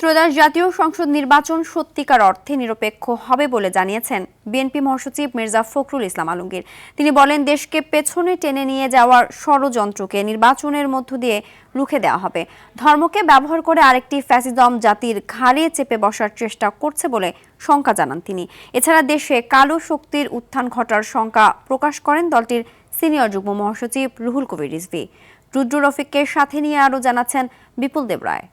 ত্রয়োদশ জাতীয় সংসদ নির্বাচন সত্যিকার অর্থে নিরপেক্ষ হবে বলে জানিয়েছেন বিএনপি মহাসচিব মির্জা ফখরুল ইসলাম আলমগীর। তিনি বলেন, দেশকে পেছনে টেনে নিয়ে যাওয়ার ষড়যন্ত্রকে নির্বাচনের মধ্য দিয়ে রুখে দেওয়া হবে। ধর্মকে ব্যবহার করে আরেকটি ফ্যাসিজম জাতির ঘাড়ে চেপে বসার চেষ্টা করছে বলে শঙ্কা জানান তিনি। এছাড়া দেশে কালো শক্তির উত্থান ঘটার শঙ্কা প্রকাশ করেন দলটির সিনিয়র যুগ্ম মহাসচিব রুহুল কবির রিজভী। রুদ্র রফিককে সাথে নিয়ে আরও জানাচ্ছেন বিপুল দেব রায়।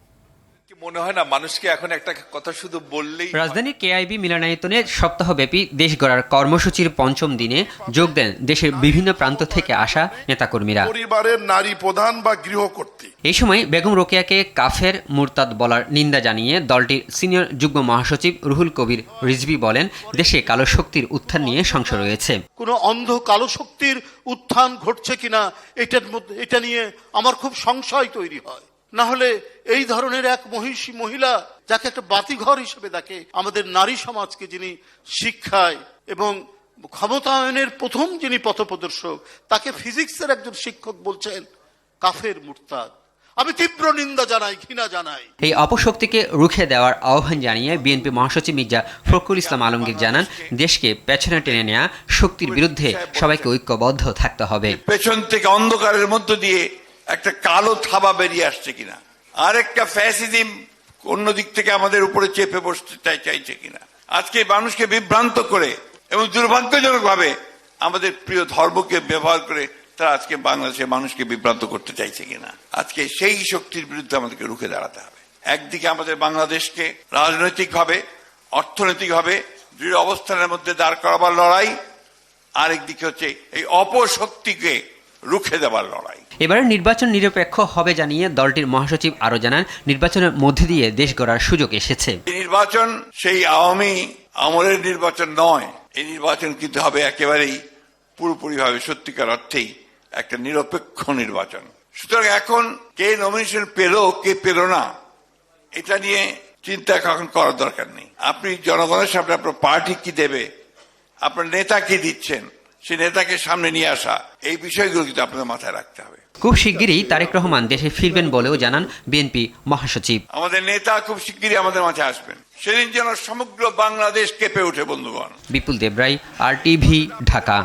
মনে হয় না মানুষকে এখন একটা কথা শুধু বললেই। রাজধানীর কেআইবি মিলনায়তনে সপ্তাহব্যাপী দেশ গড়ার কর্মসূচির পঞ্চম দিনে যোগ দেন দেশের বিভিন্ন প্রান্ত থেকে আসা নেতাকর্মীরা। পরিবারের নারী প্রধান বা গৃহকর্ত্রী। এই সময় বেগম রোকেয়াকে কাফের মুরতাদ বলার নিন্দা জানিয়ে দলটির সিনিয়র যুগ্ম মহাসচিব রুহুল কবির রিজভী বলেন, দেশে কালো শক্তির উত্থান নিয়ে সংশয় রয়েছে। কোনো অন্ধ কালো শক্তির উত্থান ঘটছে কিনা এটা নিয়ে আমার খুব সংশয় তৈরি হয়। না হলে এই ধরনের এক মহিষী মহিলা, যাকে একটা বাতিঘর হিসেবে দেখে আমাদের নারী সমাজকে, যিনি শিক্ষায় এবং ক্ষমতায়নের প্রথম যিনি পথপ্রদর্শক, তাকে ফিজিক্সের একজন শিক্ষক বলছেন কাফের মুরতাদ। আমি তীব্র নিন্দা জানাই, ঘৃণা জানাই। এই অপশক্তিকে রুখে দেওয়ার আহ্বান জানিয়ে বিএনপি মহাসচিব মির্জা ফখরুল ইসলাম আলমগীর জানান, দেশকে পেছনে টেনে নেওয়া শক্তির বিরুদ্ধে সবাইকে ঐক্যবদ্ধ থাকতে হবে। পেছন থেকে অন্ধকারের মধ্য দিয়ে একটা কালো থাবা বেরিয়ে আসছে কিনা, আরেকটা ফ্যাসিজম অন্য দিক থেকে আমাদের উপরে চেপে বসতে চাইছে কিনা, আজকে মানুষকে বিভ্রান্ত করে এবং দুর্ভাগ্যজনক ভাবে আমাদের প্রিয় ধর্মকে ব্যবহার করে তারা আজকে বাংলাদেশের মানুষকে বিভ্রান্ত করতে চাইছে কিনা, আজকে সেই শক্তির বিরুদ্ধে আমাদেরকে রুখে দাঁড়াতে হবে। একদিকে আমাদের বাংলাদেশকে রাজনৈতিকভাবে, অর্থনৈতিকভাবে দৃঢ় অবস্থানের মধ্যে দাঁড় করাবার লড়াই, আরেকদিকে হচ্ছে এই অপশক্তিকে রুখে দেওয়ার লড়াই। এবারের নির্বাচন নিরপেক্ষ হবে জানিয়ে দলটির মহাসচিব আরো জানান, নির্বাচনের মধ্যে দিয়ে দেশ গড়ার সুযোগ এসেছে। নির্বাচন সেই আওয়ামী আমলের নির্বাচন নয়, এই নির্বাচন কিন্তু হবে একেবারেই পুরোপুরিভাবে সত্যিকার অর্থেই একটা নিরপেক্ষ নির্বাচন। সুতরাং এখন কে নমিনেশন পেল কে পেল না, এটা নিয়ে চিন্তা এখন করার দরকার নেই। আপনি জনগণের সামনে আপনার পার্টি কি দেবে, আপনার নেতা কি দিচ্ছেন, সেই নেতাকে সামনে নিয়ে আসা, এই বিষয়গুলো কিন্তু আপনাদের মাথায় রাখতে হবে। খুব শিগগিরই তারেক রহমান দেশে ফিরবেন বলেও জানান বিএনপি মহাসচিব। আমাদের নেতা খুব শিগগিরই আমাদের মাঝে আসবেন, সেদিন যেন সমগ্র বাংলাদেশ কেঁপে ওঠে। বন্ধুগণ, বিপুল দেব রায়, RTV, ঢাকা।